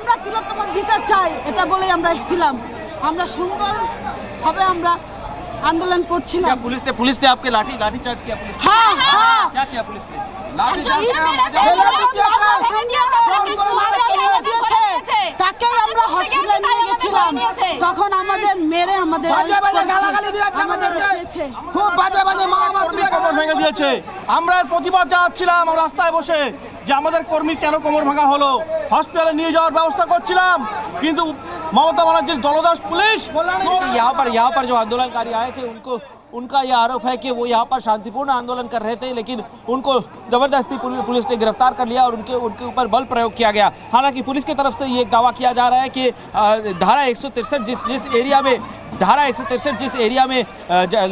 আমরা তিলোত্তম বিচার চাই, এটা বলেই আমরা এসেছিলাম। আমরা সুন্দরভাবে আমরা आंदोलन করছিলাম। क्या पुलिस ने आपके लाठी चार्ज किया? पुलिस हाँ हाँ क्या किया पुलिस ने? তাকেই আমরা হসপিটালে নিয়ে গেছিলাম, তখন আমাদের মেরে আমাদের খুব বাজে বাজে কোমর ভেঙে দিয়েছে। আমরা প্রতিবাদ জানাচ্ছিলাম রাস্তায় বসে যে আমাদের কর্মীর কেন কোমর ভাঙা হলো, হসপিটালে নিয়ে যাওয়ার ব্যবস্থা করছিলাম, কিন্তু ममता बनर्जी दलदास पुलिस। यहाँ पर जो आंदोलनकारी आए थे उनका यह आरोप है कि वो यहाँ पर शांतिपूर्ण आंदोलन कर रहे थे, लेकिन उनको जबरदस्ती पुलिस ने गिरफ्तार कर लिया और उनके ऊपर बल प्रयोग किया गया। हालांकि पुलिस की तरफ से ये एक दावा किया जा रहा है कि धारा 163 जिस एरिया में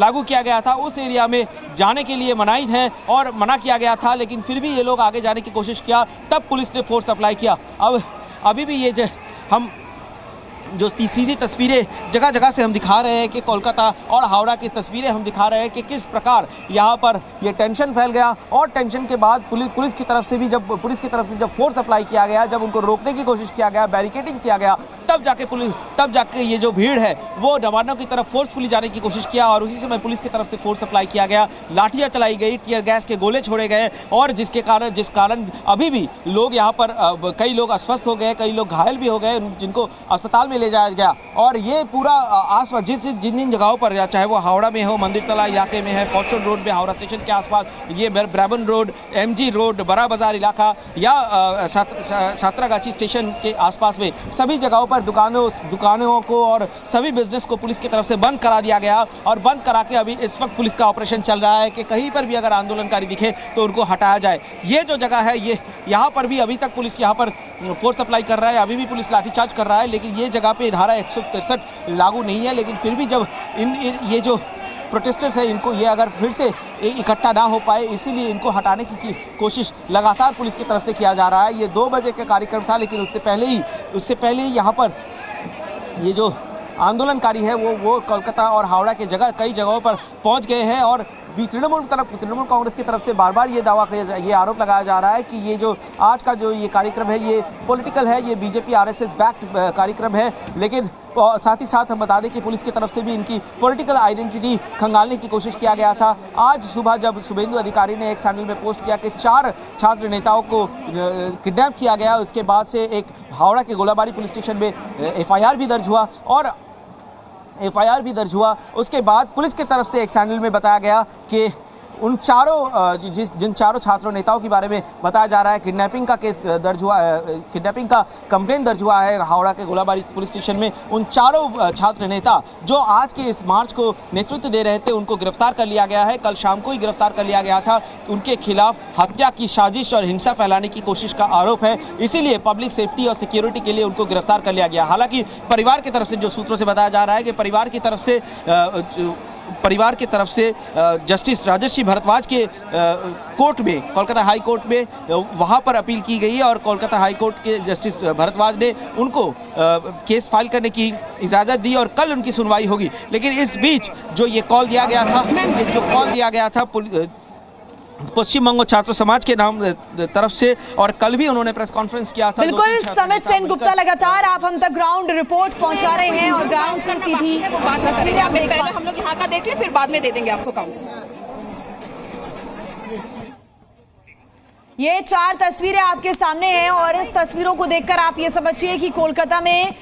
लागू किया गया था उस एरिया में जाने के लिए मनाही है और मना किया गया था, लेकिन फिर भी ये लोग आगे जाने की कोशिश किया, तब पुलिस ने फोर्स अप्लाई किया। अब अभी भी ये हम जो सीधी तस्वीरें जगह जगह से हम दिखा रहे हैं कि कोलकाता और हावड़ा की तस्वीरें हम दिखा रहे हैं कि किस प्रकार यहाँ पर ये टेंशन फैल गया, और टेंशन के बाद पुलिस की तरफ से जब फोर्स अप्लाई किया गया, जब उनको रोकने की कोशिश किया गया, बैरिकेडिंग किया गया, तब जाके ये जो भीड़ है वो नवान्नों की तरफ फोर्सफुली जाने की कोशिश किया, और उसी समय पुलिस की तरफ से फोर्स अप्लाई किया गया, लाठियाँ चलाई गई, टीयर गैस के गोले छोड़े गए, और जिस कारण अभी भी लोग यहाँ पर कई लोग अस्वस्थ हो गए, कई लोग घायल भी हो गए, जिनको अस्पताल में ले जाया गया। और ये पूरा आसपास जिन जगहों पर, चाहे वो हावड़ा में हो, मंदिर तला इलाके में है, फॉर्चून रोड में हावड़ा स्टेशन के आसपास, ये ब्राबन रोड, MG रोड, बड़ा बाजार इलाका, या छात्रागाछी स्टेशन के आसपास में सभी जगहों पर दुकानों को और सभी बिजनेस को पुलिस की तरफ से बंद करा दिया गया, और बंद करा के अभी इस वक्त पुलिस का ऑपरेशन चल रहा है कि कहीं पर भी अगर आंदोलनकारी दिखे तो उनको हटाया जाए। ये जो जगह है ये यहाँ पर भी अभी तक पुलिस यहाँ पर फोर्स अप्लाई कर रहा है, अभी भी पुलिस लाठीचार्ज कर रहा है, लेकिन ये जगह पे धारा 163 लागू नहीं है। लेकिन फिर भी जब ये जो प्रोटेस्टर्स है इनको ये अगर फिर से इकट्ठा ना हो पाए, इसीलिए इनको हटाने की कोशिश लगातार पुलिस की तरफ से किया जा रहा है। ये 2 बजे का कार्यक्रम था, लेकिन उससे पहले ही यहाँ पर ये जो आंदोलनकारी है वो कोलकाता और हावड़ा के कई जगहों पर पहुँच गए हैं, और तृणमूल कांग्रेस की तरफ से बार ये आरोप लगाया जा रहा है कि ये जो आज का जो ये कार्यक्रम है ये पॉलिटिकल है, ये बीजेपी RSS बैक्ड कार्यक्रम है। लेकिन साथ ही साथ हम बता दें कि पुलिस की तरफ से भी इनकी पॉलिटिकल आइडेंटिटी खंगालने की कोशिश किया गया था। आज सुबह जब शुभेंदु अधिकारी ने एक चैनल में पोस्ट किया कि 4 छात्र नेताओं को किडनैप किया गया, उसके बाद से एक हावड़ा के गोलाबारी पुलिस स्टेशन में FIR भी दर्ज हुआ। उसके बाद पुलिस की तरफ से एक चैनल में बताया गया कि उन जिन चारों छात्रों नेताओं के बारे में बताया जा रहा है किडनैपिंग का केस दर्ज हुआ, किडनैपिंग का कंप्लेन दर्ज हुआ है हावड़ा के गोलाबारी पुलिस स्टेशन में। उन चारों छात्र नेता जो आज के इस मार्च को नेतृत्व दे रहे थे उनको गिरफ्तार कर लिया गया है, कल शाम को ही गिरफ्तार कर लिया गया था। उनके खिलाफ हत्या की साजिश और हिंसा फैलाने की कोशिश का आरोप है, इसीलिए पब्लिक सेफ्टी और सिक्योरिटी के लिए उनको गिरफ्तार कर लिया गया। हालांकि परिवार की तरफ से जो सूत्रों से बताया जा रहा है कि परिवार की तरफ से जस्टिस राजश्री भारद्वाज के कोर्ट में, कोलकाता हाई कोर्ट में वहाँ पर अपील की गई है, और कोलकाता हाई कोर्ट के जस्टिस भारद्वाज ने उनको केस फाइल करने की इजाज़त दी, और कल उनकी सुनवाई होगी। लेकिन इस बीच जो ये कॉल दिया गया था पश्चिम बंग छात्र समाज के नाम तरफ से, और कल भी उन्होंने प्रेस कॉन्फ्रेंस किया था। बिल्कुल समित सेन गुप्ता लगातार आप हम तक ग्राउंड रिपोर्ट पहुंचा रहे हैं, और ग्राउंड से सीधी तस्वीरें आप देख पहले हम लोग यहाँ का देख लें, फिर बाद में दे देंगे आपको काउंट। ये 4 तस्वीरें आपके सामने हैं, और इस तस्वीरों को देखकर आप ये समझिए कि कोलकाता में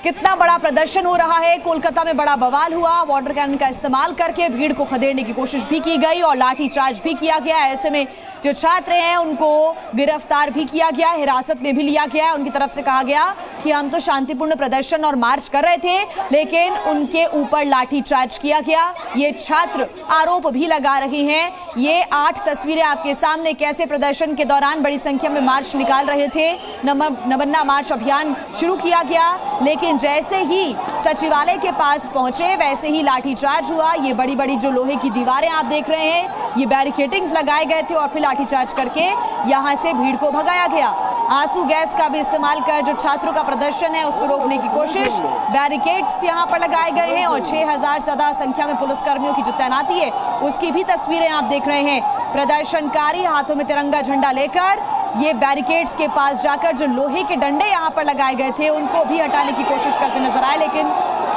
कितना बड़ा प्रदर्शन हो रहा है। कोलकाता में बड़ा बवाल हुआ, वाटर कैनन का इस्तेमाल करके भीड़ को खदेड़ने की कोशिश भी की गई और लाठीचार्ज भी किया गया। ऐसे में जो छात्र हैं उनको गिरफ्तार भी किया गया, हिरासत में भी लिया गया। उनकी तरफ से कहा गया कि हम तो शांतिपूर्ण प्रदर्शन और मार्च कर रहे थे, लेकिन उनके ऊपर लाठीचार्ज किया गया। ये छात्र आरोप भी लगा रहे हैं। ये 8 तस्वीरें आपके सामने, कैसे प्रदर्शन के दौरान बड़ी संख्या में मार्च निकाल रहे थे। नमन्ना मार्च अभियान शुरू किया गया, लेकिन जैसे ही सचिवालय के पास पहुंचे वैसे ही लाठीचार्ज हुआ। ये बड़ी बड़ी जो लोहे की दीवारें आप देख रहे हैं, ये बैरिकेडिंग्स लगाए गए थे और फिर लाठीचार्ज करके यहां से भीड़ को भगाया गया। आंसू गैस का भी इस्तेमाल कर जो छात्रों का प्रदर्शन है उसको रोकने की कोशिश। बैरिकेड्स यहां पर लगाए गए हैं और 6000 से ज्यादा संख्या में पुलिसकर्मियों की जो तैनाती है उसकी भी तस्वीरें आप देख रहे हैं। प्रदर्शनकारी हाथों में तिरंगा झंडा लेकर ये बैरिकेड्स के पास जाकर जो लोहे के डंडे यहां पर लगाए गए थे उनको भी हटाने की कोशिश करते नजर आए, लेकिन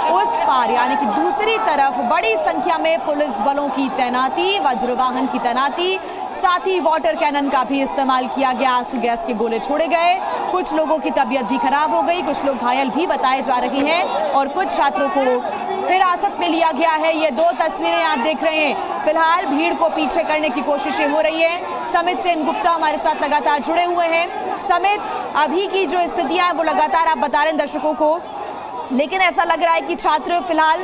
उस पार यानी कि दूसरी तरफ बड़ी संख्या में पुलिस बलों की तैनाती, वज्रवाहन की तैनाती, साथ ही वाटर कैनन का भी इस्तेमाल किया गया। आंसू गैस के गोले छोड़े गए। कुछ लोगों की तबीयत भी खराब हो गई, कुछ लोग घायल भी बताए जा रहे हैं और कुछ छात्रों को हिरासत में लिया गया है। ये 2 तस्वीरें आप देख रहे हैं। फिलहाल भीड़ को पीछे करने की कोशिशें हो रही है। समित सेन गुप्ता हमारे साथ लगातार जुड़े हुए हैं। समित, अभी की जो स्थितियां हैं वो लगातार आप बता रहे हैं दर्शकों को, लेकिन ऐसा लग रहा है कि छात्र फिलहाल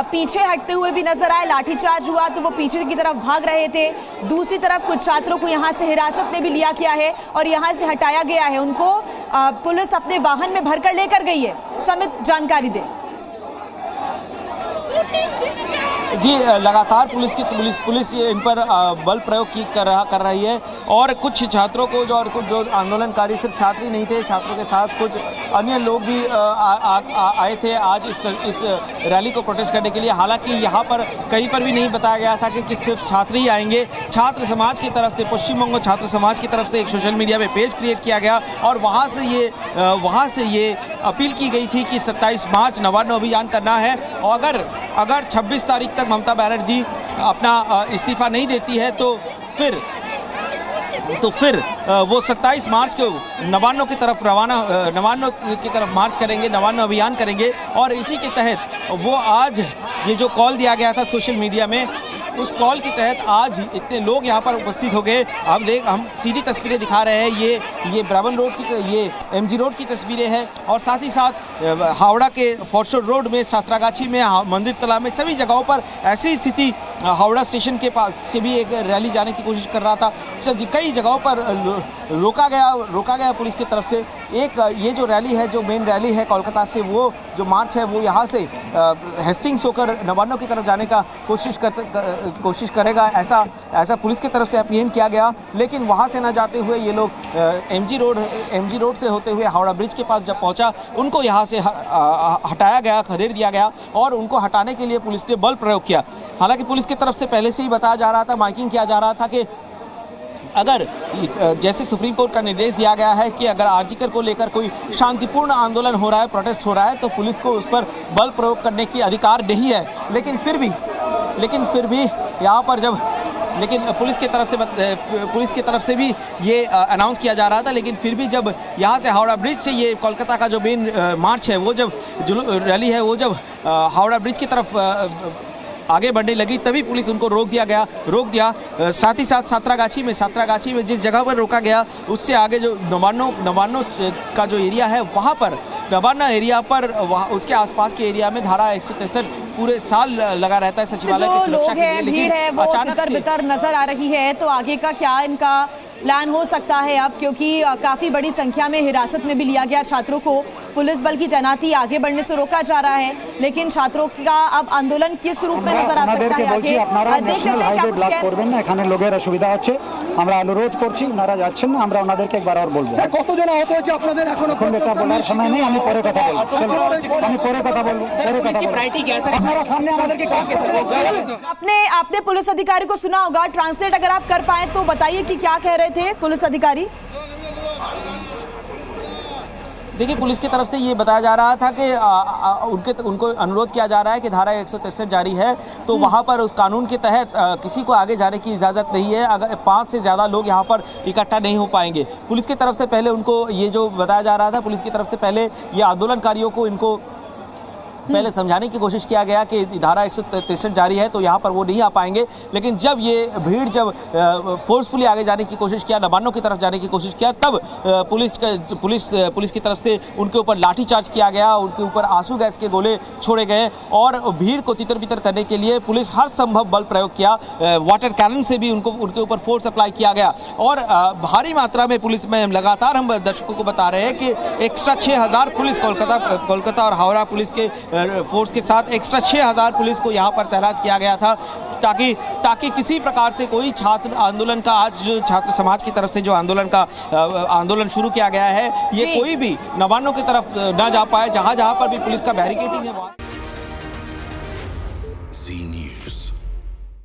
पीछे हटते हुए भी नजर आए। लाठीचार्ज हुआ तो वो पीछे की तरफ भाग रहे थे। दूसरी तरफ कुछ छात्रों को यहां से हिरासत में भी लिया गया है और यहां से हटाया गया है। उनको पुलिस अपने वाहन में भरकर लेकर गई है। समित, जानकारी दें। जी, लगातार पुलिस इन पर बल प्रयोग कर रही है और कुछ छात्रों को जो आंदोलनकारी सिर्फ छात्र ही नहीं थे, छात्रों के साथ कुछ अन्य लोग भी आए थे आज इस रैली को प्रोटेस्ट करने के लिए। हालांकि यहाँ पर कहीं पर भी नहीं बताया गया था कि सिर्फ छात्र ही आएंगे। छात्र समाज की तरफ से, पश्चिम बंग छात्र समाज की तरफ से एक सोशल मीडिया पे पेज क्रिएट किया गया और वहाँ से ये अपील की गई थी कि 27 मार्च नवान्न अभियान करना है और अगर 26 तारीख तक ममता बनर्जी अपना इस्तीफा नहीं देती है तो फिर वो 27 मार्च को नवान्न की तरफ मार्च करेंगे, नवान्न अभियान करेंगे। और इसी के तहत वो आज ये जो कॉल दिया गया था सोशल मीडिया में, उस कॉल के तहत आज इतने लोग यहाँ पर उपस्थित हो गए। हम सीधी तस्वीरें दिखा रहे हैं। ये ब्राह्मण रोड ये MG रोड की तस्वीरें हैं और साथ ही साथ हावड़ा के फॉर्चून रोड में, सातरागाछी में, मंदिर तला में, सभी जगहों पर ऐसी स्थिति। हावड़ा स्टेशन के पास से भी एक रैली जाने की कोशिश कर रहा था। कई जगहों पर रोका गया पुलिस की तरफ से। ये जो रैली है, जो मेन रैली है कोलकाता से, वो जो मार्च है वो यहाँ से हेस्टिंग्स होकर नवान्नों की तरफ जाने का कोशिश करेगा, ऐसा पुलिस की तरफ से अपील किया गया। लेकिन वहाँ से न जाते हुए ये लोग MG रोड से होते हुए हावड़ा ब्रिज के पास जब पहुँचा, उनको यहाँ से हटाया गया, खदेड़ दिया गया और उनको हटाने के लिए पुलिस ने बल प्रयोग किया। हालांकि पुलिस की तरफ से पहले से ही बताया जा रहा था, माइकिंग किया जा रहा था कि अगर जैसे सुप्रीम कोर्ट का निर्देश दिया गया है कि अगर आरजीकर को लेकर कोई शांतिपूर्ण आंदोलन हो रहा है, प्रोटेस्ट हो रहा है, तो पुलिस को उस पर बल प्रयोग करने की अधिकार नहीं है। लेकिन फिर भी यहाँ पर पुलिस की तरफ से भी ये अनाउंस किया जा रहा था। लेकिन फिर भी जब यहाँ से हावड़ा ब्रिज से ये कोलकाता का जो मेन मार्च है, वो जब रैली है, वो जब हावड़ा ब्रिज की तरफ आगे बढ़ने लगी, तभी पुलिस उनको रोक दिया। साथ ही साथ सातरागाछी में जिस जगह पर रोका गया, उससे आगे जो नवान्नो का जो एरिया है, वहाँ पर नवान्ना एरिया पर, वहाँ उसके आसपास के एरिया में धारा 163 पूरे साल लगा रहता है सचिवालय की सुरक्षा के लिए। भीड़ है वो तितर-बितर नजर आ रही है, तो आगे का क्या इनका प्लान हो सकता है अब, क्योंकि काफी बड़ी संख्या में हिरासत में भी लिया गया छात्रों को। पुलिस बल की तैनाती आगे बढ़ने से रोका जा रहा है, लेकिन छात्रों का अब आंदोलन किस रूप में नजर आ सकता है आगे, देख लेते हैं क्या कुछ कहें। এখানে লোকের অসুবিধা হচ্ছে, আমরা অনুরোধ করছি, ওনারা যাচ্ছেন না, আমরা ওনাদেরকে একবার আর বলবো। কতজন আহত হয়েছে আপনাদের এখনো এটা বলার সময় নেই, আমি পরে কথা বলবো। আমি পরে কথা বলবো। আপনারা সামনে আমাদেরকে आपने पुलिस अधिकारी को सुना होगा, ट्रांसलेट अगर आप कर पाए तो बताइए कि क्या कह रहे थे पुलिस अधिकारी। देखिए, पुलिस की तरफ से ये बताया जा रहा था कि उनको अनुरोध किया जा रहा है कि धारा 163 जारी है, तो वहाँ पर उस कानून के तहत किसी को आगे जाने की इजाज़त नहीं है। अगर 5 से ज़्यादा लोग यहाँ पर इकट्ठा नहीं हो पाएंगे। पुलिस की तरफ से पहले उनको ये जो बताया जा रहा था, पुलिस की तरफ से पहले ये आंदोलनकारियों को इनको पहले समझाने की कोशिश किया गया कि धारा 163 जारी है, तो यहाँ पर वो नहीं आ पाएंगे। लेकिन जब ये भीड़ फोर्सफुली आगे जाने की कोशिश किया, नवान्नों की तरफ जाने की कोशिश किया, तब पुलिस की तरफ से उनके ऊपर लाठीचार्ज किया गया, उनके ऊपर आंसू गैस के गोले छोड़े गए और भीड़ को तितर-बितर करने के लिए पुलिस हर संभव बल प्रयोग किया। वाटर कैनन से भी उनके ऊपर फोर्स अप्लाई किया गया और भारी मात्रा में पुलिस में लगातार हम दर्शकों को बता रहे हैं कि एक्स्ट्रा 6000 पुलिस कोलकाता और हावड़ा पुलिस के फोर्स के साथ एक्स्ट्रा 6000 पुलिस को यहाँ पर तैनात किया गया था ताकि किसी प्रकार से कोई छात्र आंदोलन का आज छात्र समाज की तरफ से जो आंदोलन शुरू किया गया है ये कोई भी नवान्नों की तरफ ना जा पाए। जहाँ पर भी पुलिस का बैरिकेडिंग है।